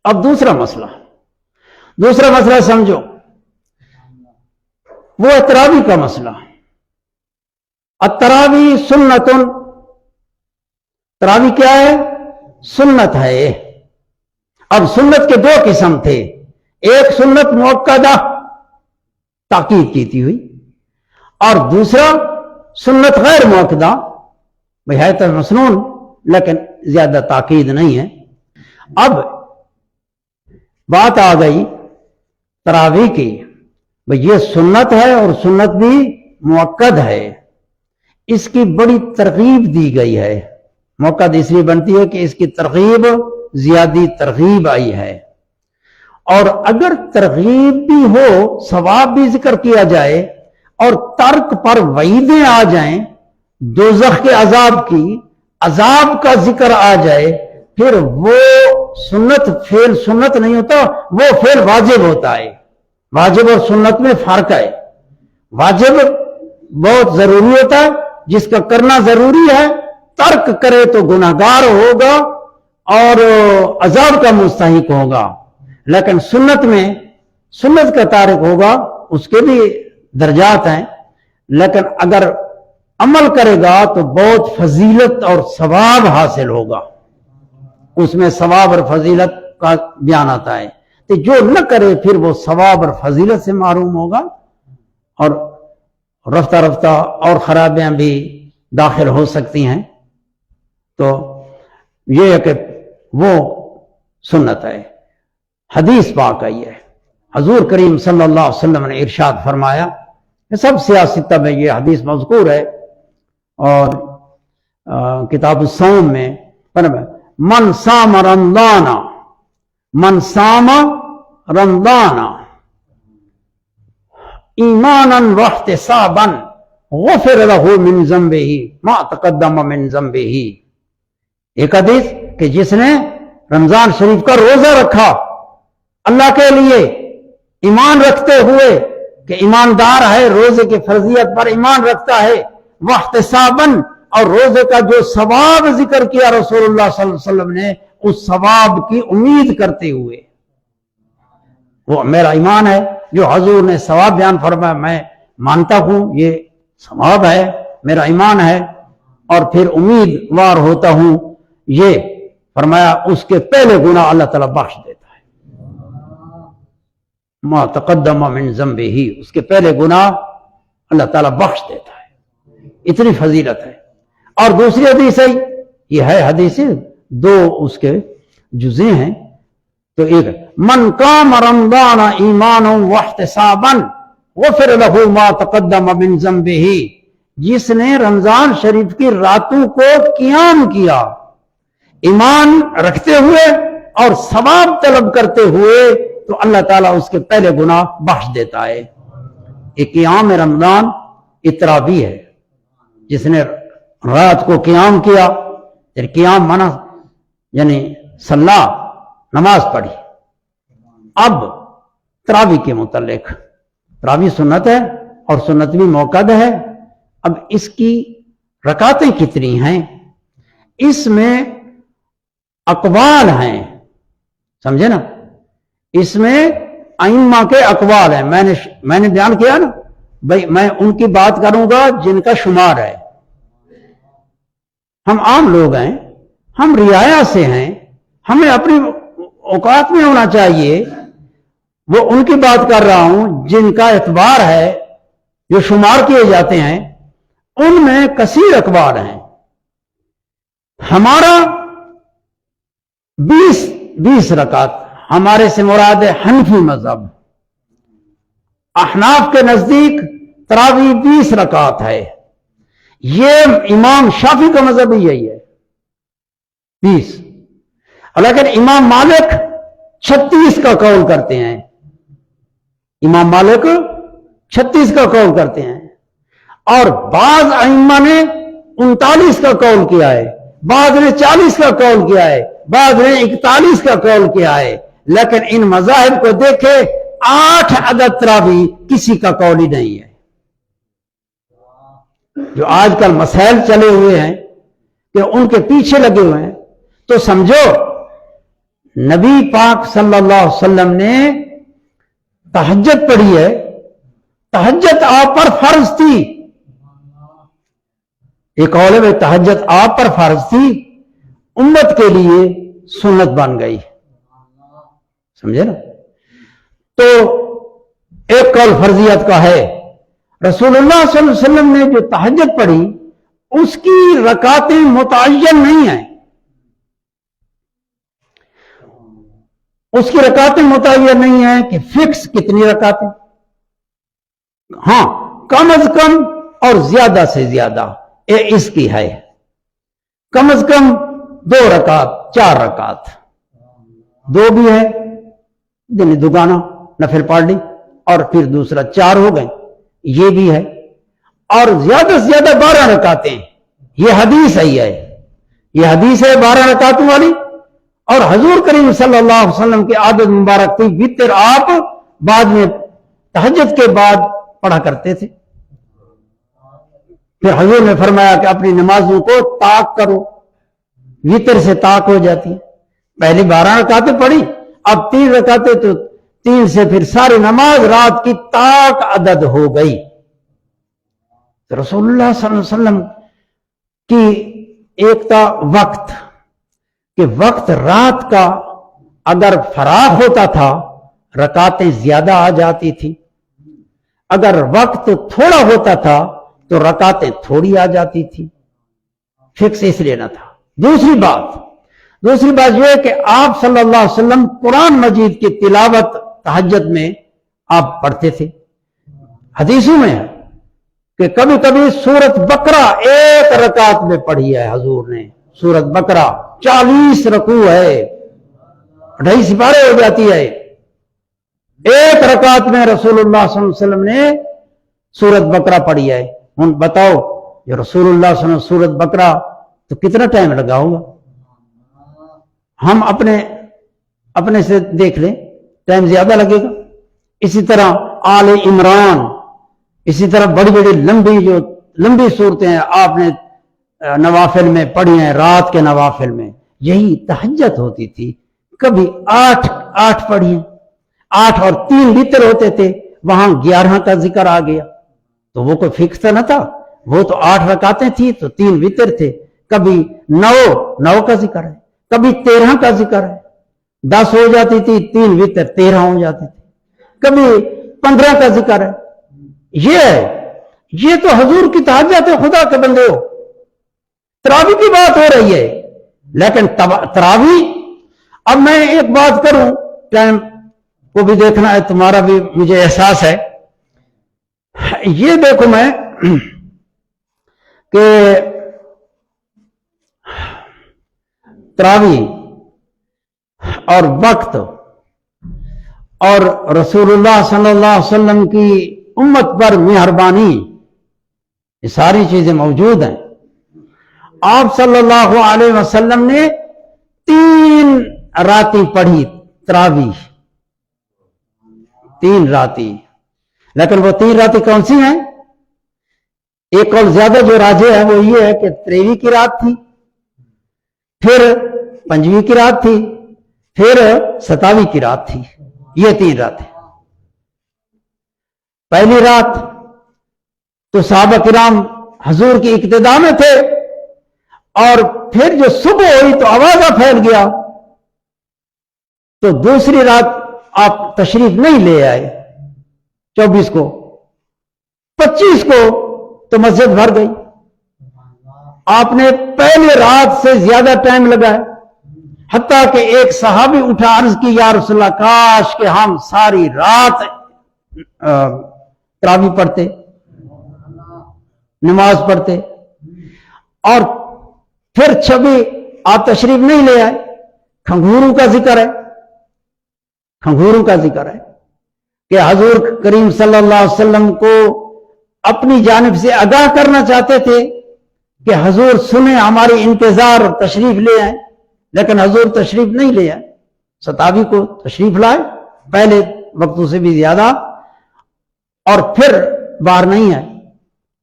اب دوسرا مسئلہ سمجھو، وہ ہے تراویح کا مسئلہ۔ التراویح سنت، تراویح کیا ہے؟ سنت ہے۔ اب سنت کے دو قسم تھے، ایک سنت مؤکدہ تاکید کی ہوئی، اور دوسرا سنت غیر مؤکدہ، بھئی ہے تو مسنون لیکن زیادہ تاکید نہیں ہے۔ اب بات آ گئی تراویح کی، بھئی یہ سنت ہے اور سنت بھی مؤکد ہے، اس کی بڑی ترغیب دی گئی ہے۔ مؤکد اس لیے بنتی ہے کہ اس کی ترغیب زیادی ترغیب آئی ہے، اور اگر ترغیب بھی ہو، ثواب بھی ذکر کیا جائے اور ترک پر وعیدیں آ جائیں، دوزخ کے عذاب کا ذکر آ جائے، پھر وہ سنت فعل سنت نہیں ہوتا، وہ فعل واجب ہوتا ہے۔ واجب اور سنت میں فرق ہے۔ واجب بہت ضروری ہوتا ہے، جس کا کرنا ضروری ہے، ترک کرے تو گناہگار ہوگا اور عذاب کا مستحق ہوگا، لیکن سنت میں سنت کا تارک ہوگا، اس کے بھی درجات ہیں، لیکن اگر عمل کرے گا تو بہت فضیلت اور ثواب حاصل ہوگا، اس میں ثواب اور فضیلت کا بیان آتا ہے۔ تو جو نہ کرے پھر وہ ثواب اور فضیلت سے محروم ہوگا، اور رفتہ رفتہ اور خرابیاں بھی داخل ہو سکتی ہیں۔ تو یہ ہے کہ وہ سنت ہے۔ حدیث پاک آئی ہے، حضور کریم صلی اللہ علیہ وسلم نے ارشاد فرمایا، سب سیاستہ میں یہ حدیث مذکور ہے، اور کتاب الصوم میں من صام رمضان ایمانا واحتسابا غفر له من ذنبه ما تقدم من ذنبه۔ ایک حدیث کہ جس نے رمضان شریف کا روزہ رکھا اللہ کے لیے، ایمان رکھتے ہوئے کہ ایماندار ہے، روزے کی فرضیت پر ایمان رکھتا ہے، واحتساباً، اور روزے کا جو ثواب ذکر کیا رسول اللہ صلی اللہ علیہ وسلم نے، اس ثواب کی امید کرتے ہوئے، وہ میرا ایمان ہے، جو حضور نے ثواب بیان فرمایا میں مانتا ہوں یہ ثواب ہے، میرا ایمان ہے، اور پھر امیدوار ہوتا ہوں، یہ فرمایا اس کے پہلے گناہ اللہ تعالیٰ بخش دیتا ہے۔ ما تقدم من ذنبہ، اس کے پہلے گناہ اللہ تعالیٰ بخش دیتا ہے، اتنی فضیلت ہے۔ اور دوسری حدیث ہے، یہ ہے حدیث دو اس کے جزء ہیں، تو ایک من قام رمضان ایمانا واحتسابا غفر له ما تقدم من ذنبہ، جس نے رمضان شریف کی راتوں کو قیام کیا ایمان رکھتے ہوئے اور ثواب طلب کرتے ہوئے، تو اللہ تعالیٰ اس کے پہلے گناہ بخش دیتا ہے۔ ایک قیام رمضان اتراویح ہے، جس نے رات کو قیام کیا، پھر قیام مانا یعنی صلاح، نماز پڑھی۔ اب تراویح کے متعلق، تراویح سنت ہے اور سنت بھی مؤکد ہے۔ اب اس کی رکعتیں کتنی ہیں، اس میں اقوال ہیں، سمجھے نا، اس میں ائمہ کے اقوال ہیں۔ میں نے بیان کیا نا، بھئی میں ان کی بات کروں گا جن کا شمار ہے۔ ہم عام لوگ ہیں، ہم رعایا سے ہیں، ہمیں اپنی اوقات میں ہونا چاہیے، وہ ان کی بات کر رہا ہوں جن کا اعتبار ہے، جو شمار کیے جاتے ہیں، ان میں کثیر اقوال ہیں۔ ہمارا 20 رکعت، ہمارے سے مراد ہے حنفی مذہب، احناف کے نزدیک تراویح 20 رکعت ہے، یہ امام شافعی کا مذہب ہی یہی ہے 20، لیکن امام مالک 36 کا قول کرتے ہیں، امام مالک 36 کا قول کرتے ہیں، اور بعض ائمہ نے 39 کا قول کیا ہے، بعض نے 40 کا قول کیا ہے، بعض نے 41 کا قول کیا ہے، لیکن ان مذاہب کو دیکھے 8 عدد تراویح کسی کا قول ہی نہیں ہے۔ جو آج کل مسائل چلے ہوئے ہیں کہ ان کے پیچھے لگے ہوئے ہیں، تو سمجھو नबी पाक सल्लल्लाहु अलैहि वसल्लम ने तहज्जुद पढ़ी है। तहज्जुद आप पर फर्ज थी। एक कौल है तहज्जुद आप पर फर्ज थी, उम्मत के लिए सुन्नत बन गई। समझे ना? तो एक कौल फर्जियत का है। रसूलुल्लाह सल्लल्लाहु अलैहि वसल्लम ने जो तहज्जुद पढ़ी उसकी रकातें मुतअय्यन नहीं है। उसकी रकातें मुतअय्यन नहीं है कि फिक्स कितनी रकातें, हां कम अज कम और ज्यादा से ज्यादा ये इसकी है। कम अज कम 2 रकात, 4 रकात, 2 भी है दिन दुगाना नफिल पढ़ ली और फिर दूसरा 4 हो गए, ये भी है। और ज्यादा से ज्यादा 12 रकातें, ये हदीस है, ये हदीस है 12 रकातों वाली। और हजूर करीम सल्लल्लाहु अलैहि वसल्लम की आदत मुबारक थी, वितर आप बाद में तहज्जुद के बाद पढ़ा करते थे। फिर हजूर ने फरमाया कि अपनी नमाजों को ताक करो, वितर से ताक हो जाती है। पहले 12 रकातें पढ़ी, अब 3 रकातें, तो 3 से फिर सारी नमाज रात की ताक अदद हो गई। तो रसूलुल्लाह सल्लल्लाहु अलैहि वसल्लम की एक था वक्त, कि वक्त रात का अगर फराग होता था रकातें ज्यादा आ जाती थी, अगर वक्त थोड़ा होता था तो रकातें थोड़ी आ जाती थी, फिक्स इसलिए ना था। दूसरी बात यह है कि आप सल्लल्लाहु अलैहि वसल्लम कुरान मजीद की तिलावत तहज्जुद में आप पढ़ते थे। हदीसों में है कि कभी कभी सूरत बकरा 1 रकात में पढ़ी है हजूर ने। सूरत बकरा 40 रकू है, 2.5 सिपारे हो जाती है। 1 रकात में रसूलुल्लाह सल्लल्लाहु अलैहि वसल्लम ने सूरत बकरा पढ़ी है। हम बताओ, जो रसूलुल्लाह सल्लल्लाहु अलैहि वसल्लम सूरत बकरा तो कितना टाइम लगा होगा? हम अपने से देख लें, टाइम ज्यादा लगेगा। इसी तरह आले इमरान, इसी तरह बड़ी बड़ी लंबी सूरतें आपने नवाफिल में पढ़ी हैं, रात के नवाफिल में यही तहज्जुद होती थी। कभी 8 पढ़ी, 8 और 3 वितर होते थे, वहां 11 का जिक्र आ गया तो वो कोई फिक्स तो न था, वो तो 8 रकातें थी तो 3 वितर थे। कभी 9 का जिक्र है, कभी 13 का जिक्र है, 10 हो जाती थी, 3 वितर 13 हो जाते थे, कभी 15 का जिक्र है। ये तो हजूर की तहज्जुद है। खुदा के बंदे हो, तरावी की बात हो रही है, लेकिन तरावी, अब मैं एक बात करूं, टाइम को भी देखना है, तुम्हारा भी मुझे एहसास है। ये देखो मैं कि तरावी और वक्त और रसूलुल्लाह सल्लल्लाहु अलैहि वसल्लम की उम्मत पर मेहरबानी, ये सारी चीजें मौजूद हैं। आप सल्लल्लाहु अलैहि वसल्लम ने 3 रातें पढ़ी तरावी, 3 रातें। लेकिन वो 3 रातें कौन सी हैं? एक और ज्यादा जो राजे है वो ये है कि 13वीं की रात थी, फिर 5वीं की रात थी, फिर 7वीं की रात थी। ये 3 रातें। पहली रात तो सहाबा किराम हजूर की इक्तिदा में थे, और फिर जो सुबह हुई तो आवाजा फैल गया, तो दूसरी रात आप तशरीफ नहीं ले आए। 24 को, 25 को तो मस्जिद भर गई। आपने पहले रात से ज्यादा टाइम लगाया, हत्ता कि एक सहाबी उठा, अर्ज की या रसूलल्लाह, काश के हम सारी रात तरावी पढ़ते, नमाज पढ़ते। और फिर 26 आप तशरीफ नहीं ले आए। खंगूरों का जिक्र है, खंगूरों का जिक्र है कि हजूर करीम सल्लल्लाहु अलैहि वसल्लम को अपनी जानिब से आगाह करना चाहते थे कि हजूर सुने हमारी इंतजार और तशरीफ ले आए, लेकिन हजूर तशरीफ नहीं ले आए। 27 को तशरीफ लाए, पहले वक्तों से भी ज्यादा, और फिर बाहर नहीं आए।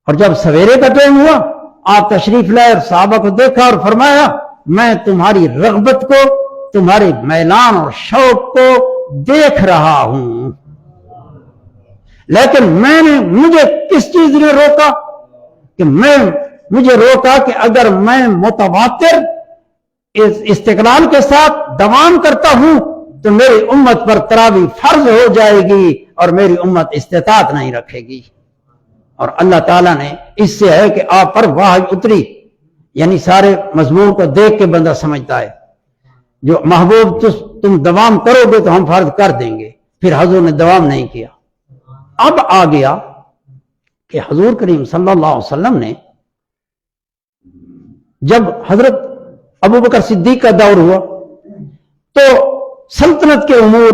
और जब सवेरे का टाइम हुआ, आप तशरीफ लाए और साहबा को देखा और फरमाया, मैं तुम्हारी रगबत को, तुम्हारे मैलान और शौक को देख रहा हूं, लेकिन मुझे किस चीज ने रोका कि मुझे रोका कि अगर मैं मुतवातिर इस्तिकलाल के साथ दवाम करता हूं तो मेरी उम्मत पर तरावी फर्ज हो जाएगी और मेरी उम्मत इस्तिताअत नहीं रखेगी। और अल्लाह ताला ने इससे है कि आप पर वाही उतरी, यानी सारे मजमून को देख के बंदा समझता है जो महबूब तुम दवाम करोगे तो हम फर्ज कर देंगे। फिर हजूर ने दवाम नहीं किया। अब आ गया कि हजूर करीम सल्लल्लाहु अलैहि वसल्लम ने जब हजरत अबू बकर सिद्दीक का दौर हुआ तो सल्तनत के उमूर,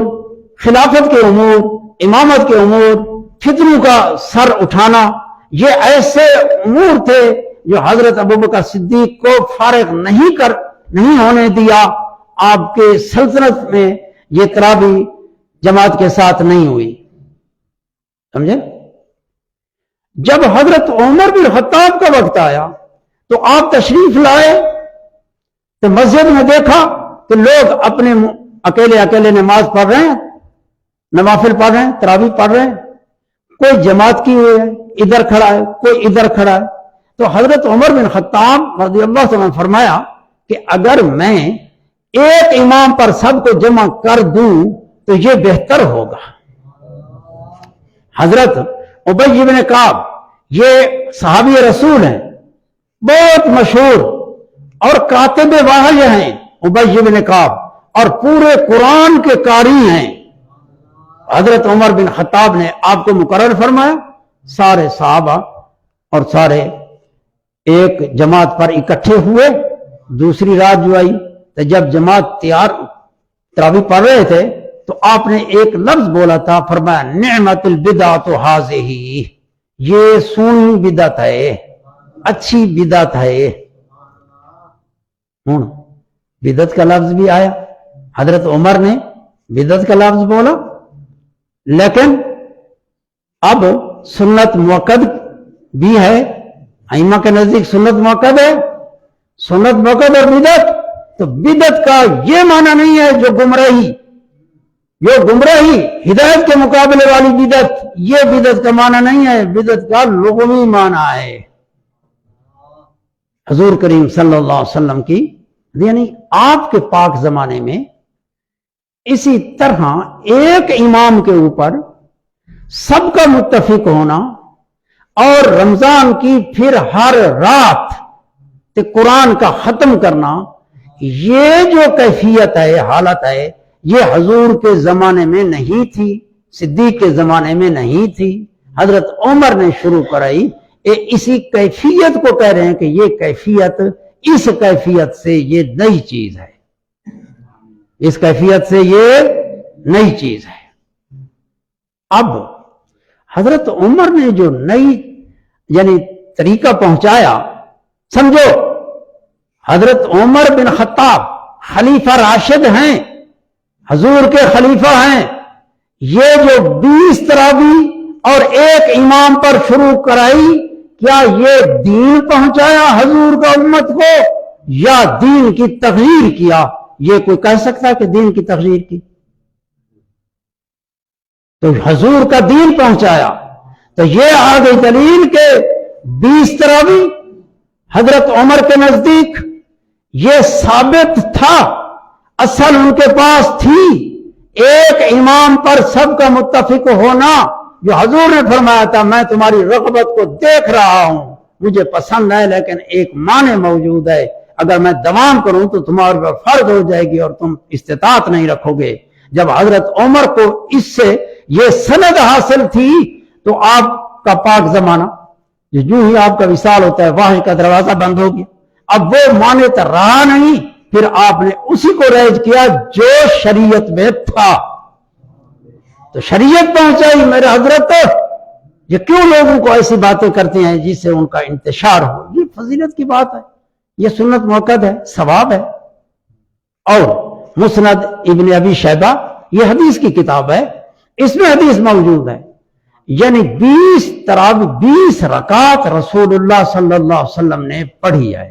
खिलाफत के उमूर, इमामत के उमूर, फितनों का सर उठाना, ये ऐसे उमूर थे जो हजरत अबू बकर सिद्दीक को फारिग नहीं होने दिया। आपके सल्तनत में ये तरावी जमात के साथ नहीं हुई। समझे? जब हजरत उमर बिन खत्ताब का वक्त आया तो आप तशरीफ लाए तो मस्जिद में देखा कि लोग अपने अकेले अकेले नमाज पढ़ रहे हैं, नवाफिल पढ़ रहे हैं, तरावी पढ़ रहे हैं। कोई जमात की हुई है, इधर खड़ा है, कोई इधर खड़ा है। तो हजरत उमर बिन खत्ताब रज़ियल्लाहु अन्हु ने फरमाया कि अगर मैं एक इमाम पर सबको जमा कर दूं तो ये बेहतर होगा। हजरत उबय इब्न काब ये सहाबी रसूल हैं, बहुत मशहूर और कातिब वाही हैं उबय इब्न काब, और पूरे कुरान के कारी हैं। हजरत उमर बिन खत्ताब ने आपको मुकर्रर फरमाया, सारे सहाबा और सारे एक जमात पर इकट्ठे हुए। दूसरी रात जो आई तो जब जमात तैयार तरावी पढ़ रहे थे तो आपने एक लफ्ज बोला था, फरमाया निअमतुल बिदअतु हाज़िही, ये सुनी बिदअत है, अच्छी बिदअत है। बिदअत का लफ्ज भी आया, हजरत उमर ने बिदअत का लफ्ज बोला, लेकिन अब सुन्नत मुअक्कद भी है। अइम्मा के नजदीक सुन्नत मुअक्कद है, सुन्नत मुअक्कद और बिदअत। तो बिदअत का ये माना नहीं है जो गुमराही हिदायत के मुकाबले वाली बिदअत, ये बिदअत का माना नहीं है। बिदअत का लुग़वी माना है। हुजूर करीम सल्लल्लाहु अलैहि वसल्लम की, यानी आपके पाक जमाने में इसी तरह एक इमाम के ऊपर सबका मुत्तफिक होना और रमजान की फिर हर रात ते कुरान का खत्म करना, ये जो कैफियत है, हालत है, ये हजूर के जमाने में नहीं थी, सिद्दीक के जमाने में नहीं थी, हजरत उमर ने शुरू कराई। इसी कैफियत को कह रहे हैं कि ये कैफियत, इस कैफियत से ये नई चीज है, इस कैफियत से ये नई चीज है। अब हजरत उमर ने जो नई यानी तरीका पहुंचाया, समझो हजरत उमर बिन खत्ताब खलीफा राशिद हैं, हजूर के खलीफा हैं। ये जो 20 तरावी और एक इमाम पर शुरू कराई, क्या ये दीन पहुंचाया हजूर का उम्मत को या दीन की तगयीर किया? ये कोई कह सकता है कि दीन की तगयीर की? तो हजूर का दीन पहुंचाया। तो ये आ गई दलील के 20 तरावी हजरत उमर के नजदीक ये साबित था, असल उनके पास थी, एक इमाम पर सबका मुत्तफिक होना, जो हजूर ने फरमाया था मैं तुम्हारी रग़बत को देख रहा हूं, मुझे पसंद है, लेकिन एक माने मौजूद है, अगर मैं दवाम करूं तो तुम्हारे पर फर्ज हो जाएगी और तुम इस्तिताअत नहीं रखोगे। जब हजरत उमर को इससे ये सनद हासिल थी तो आपका पाक जमाना जो ही आपका विसाल होता है, वाही का दरवाजा बंद हो गया। अब वो माने तो रहा नहीं, फिर आपने उसी को रैज किया जो शरीयत में था। तो शरीयत पहुंचाई मेरे हजरत। ये क्यों लोगों को ऐसी बातें करते हैं जिससे उनका इंतशार हो? ये फजीलत की बात है, ये सुन्नत मुअक्कद है, सवाब है। और मुस्नद इब्न अबी शैबा, ये हदीस की किताब है, इसमें हदीस मौजूद है, यानी 20 तरावी 20 रकात रसूलुल्लाह सल्लल्लाहु अलैहि वसल्लम ने पढ़ी है।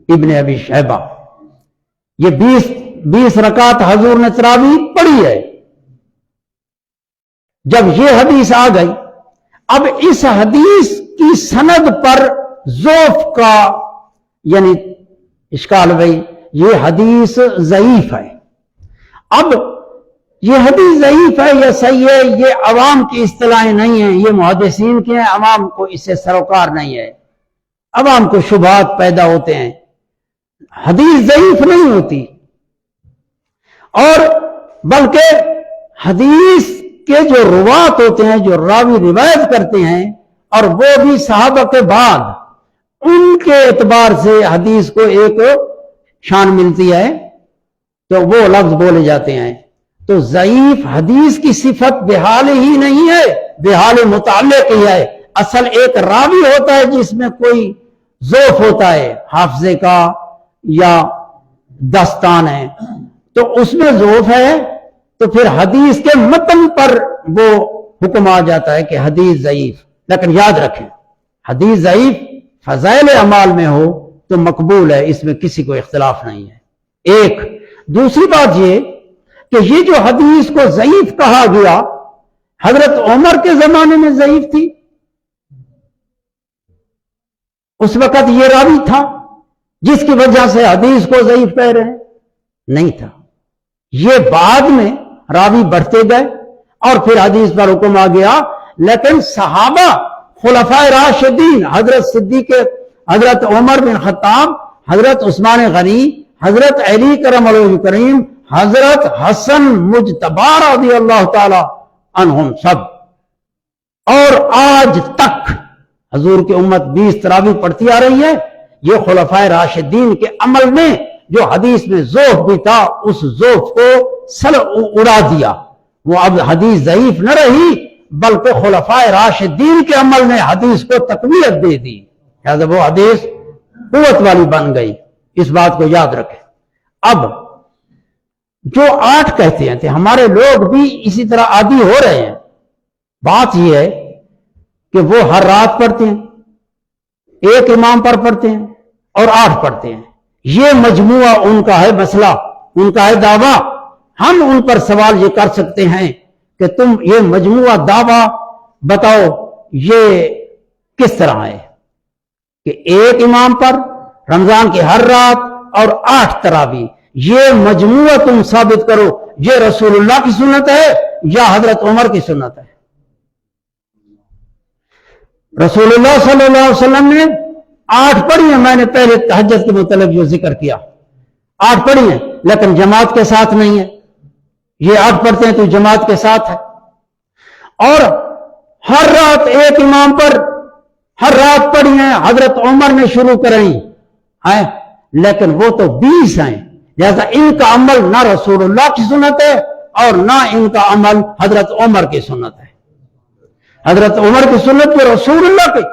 इब्न अबी शैबा। ये 20 रकात हजूर ने तरावी पढ़ी है। जब ये हदीस आ गई, अब इस हदीस की सनद पर ज़ौफ का यानी इश्काल भाई, ये हदीस ज़ईफ है। अब ये हदीस ज़ईफ है या सही है, ये अवाम की इस्तिलाहें नहीं है, ये मुहद्दिसीन की हैं। अवाम को इससे सरोकार नहीं है, अवाम को शुबहात पैदा होते हैं। हदीस ज़ईफ नहीं होती, और बल्कि हदीस के जो रुवात होते हैं, जो रावी रिवायत करते हैं, और वो भी सहाबा के बाद, उनके एतबार से हदीस को एक शान मिलती है, तो वो लफ्ज बोले जाते हैं। तो ज़ईफ हदीस की सिफत बेहाल ही नहीं है, बेहाल मुताल्लिक ही है। असल एक रावी होता है जिसमें कोई ज़ौफ होता है, हाफजे का या दस्तान है, तो उसमें ज़ौफ है, तो फिर हदीस के मतन पर वो हुक्म आ जाता है कि हदीस ज़ईफ। लेकिन याद रखें, हदीस ज़ईफ फज़ाइल अमाल में हो तो मकबूल है, इसमें किसी को इख्तिलाफ नहीं है। एक दूसरी बात ये कि ये जो हदीस को ज़ईफ कहा गया, हजरत उमर के जमाने में ज़ईफ थी। उस वक्त ये रावी था जिसकी वजह से हदीस को ज़ईफ कह रहे हैं? नहीं था। ये बाद में रावी बढ़ते गए और फिर हदीस पर हुक्म आ गया। लेकिन सहाबा, खुलफाए राशिदीन, हजरत सिद्दीक, हजरत उमर बिन खत्ताब, हजरत उस्मान गनी, हजरत अली करम करीम, हजरत हसन मुजतबा रज़ियल्लाहु ताला अन्हुम सब, और आज तक हजूर की उम्मत 20 तरावी पढ़ती आ रही है। ये खुलफाए राशिदीन के अमल में जो हदीस में ज़ौफ भी था, उस ज़ौफ को सल उड़ा दिया। वो अब हदीस ज़ईफ न रही, बल्कि खुलफाए राशिदीन के अमल ने हदीस को तकवीयत दे दी, लिहाजा वो हदीस कुव्वत वाली बन गई। इस बात को याद रखें। अब जो 8 कहते हैं, हमारे लोग भी इसी तरह आदी हो रहे हैं। बात यह है कि वो हर रात पढ़ते हैं, एक इमाम पर पढ़ते हैं और 8 पढ़ते हैं। ये मजमुआ उनका है मसला, उनका है दावा। हम उन पर सवाल ये कर सकते हैं कि तुम ये मजमुआ दावा बताओ, ये किस तरह है कि एक इमाम पर रमजान की हर रात और 8 तरावी, ये मजमुआ तुम साबित करो, ये रसूलुल्लाह की सुन्नत है या हजरत उमर की सुन्नत है? रसूलुल्लाह सल्लल्लाहु अलैहि वसल्लम ने 8 पढ़ी है। मैंने पहले तहज्जुद के मुतालिक जो जिक्र किया, 8 पढ़ी है, लेकिन जमात के साथ नहीं है। ये 8 पढ़ते हैं तो जमात के साथ है। और हर रात एक इमाम पर हर रात पढ़ी है, हजरत उमर ने शुरू कराई है, लेकिन वो तो 20 हैं। लिहाजा इनका अमल ना रसूलुल्लाह की सुन्नत है और ना इनका अमल हजरत उमर की सुन्नत है। हजरत उमर की सुन्नत को रसूलुल्लाह की,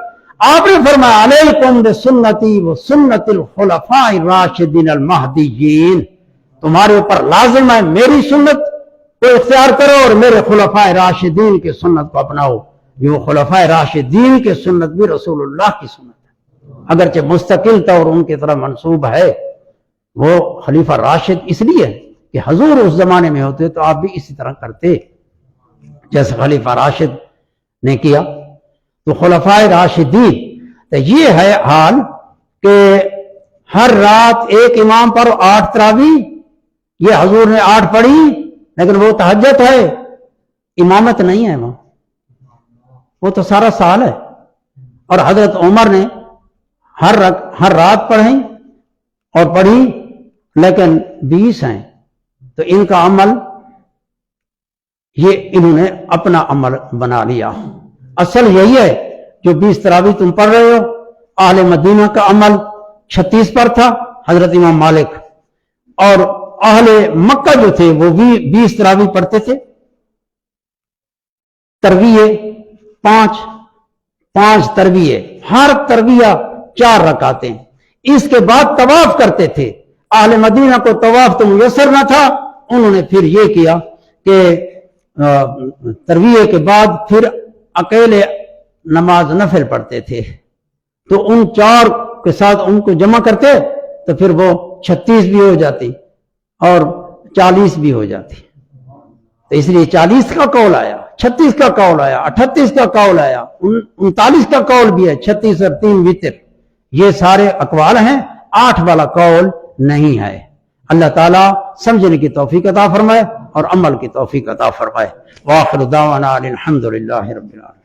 आपने फरमाया अलैकुम बिसुन्नती व सुन्नतिल खुलफाए राशिदीन अल महदीयीन, तुम्हारे ऊपर लाजिम है मेरी सुन्नत को इख्तियार करो और मेरे खुलफाए राशिदीन की सुन्नत को अपनाओ। जो खुलफाए राशिदीन की सुन्नत भी रसूलुल्लाह की सुन्नत है, अगरचे मुस्तकिल तौर उनकी तरफ मंसूब है। वो खलीफा राशिद इसलिए कि हजूर उस जमाने में होते तो आप भी इसी तरह करते जैसे खलीफा राशिद ने किया। तो खुलफाए राशिदीन, तो ये है हाल कि हर रात एक इमाम पर 8 तरावी। ये हजूर ने 8 पढ़ी, लेकिन वो तहज्जुद है, इमामत नहीं है, वो तो सारा साल है। और हजरत उमर ने हर रात पढ़ी और पढ़ी, लेकिन 20 हैं। तो इनका अमल, ये इन्होंने अपना अमल बना लिया। असल यही है जो 20 तरावी तुम पढ़ रहे हो। अहले मदीना का अमल 36 पर था, हजरत इमाम मालिक, और अहले मक्का जो थे वो भी 20 तरावी पढ़ते थे। तरविये 5 तरविये, हर तरविया 4 रकातें। इसके बाद तवाफ करते थे। अहले मदीना को तवाफ तो मुयस्सर न था, उन्होंने फिर ये किया कि तरविये के बाद फिर अकेले नमाज नफिल पढ़ते थे। तो उन 4 के साथ उनको जमा करते تو پھر وہ 36 بھی ہو جاتی اور 40 بھی ہو جاتی. تو اس لیے 40 کا قول آیا، 36 کا قول آیا، 38 کا قول آیا، 39 کا قول بھی ہے، 36 اور 3 وتر. یہ سارے اقوال ہیں، 8 والا قول نہیں ہے. اللہ تعالیٰ سمجھنے کی توفیق عطا فرمائے اور عمل کی توفیق عطا فرمائے. وآخر دعوانا الحمد للہ رب العالمین.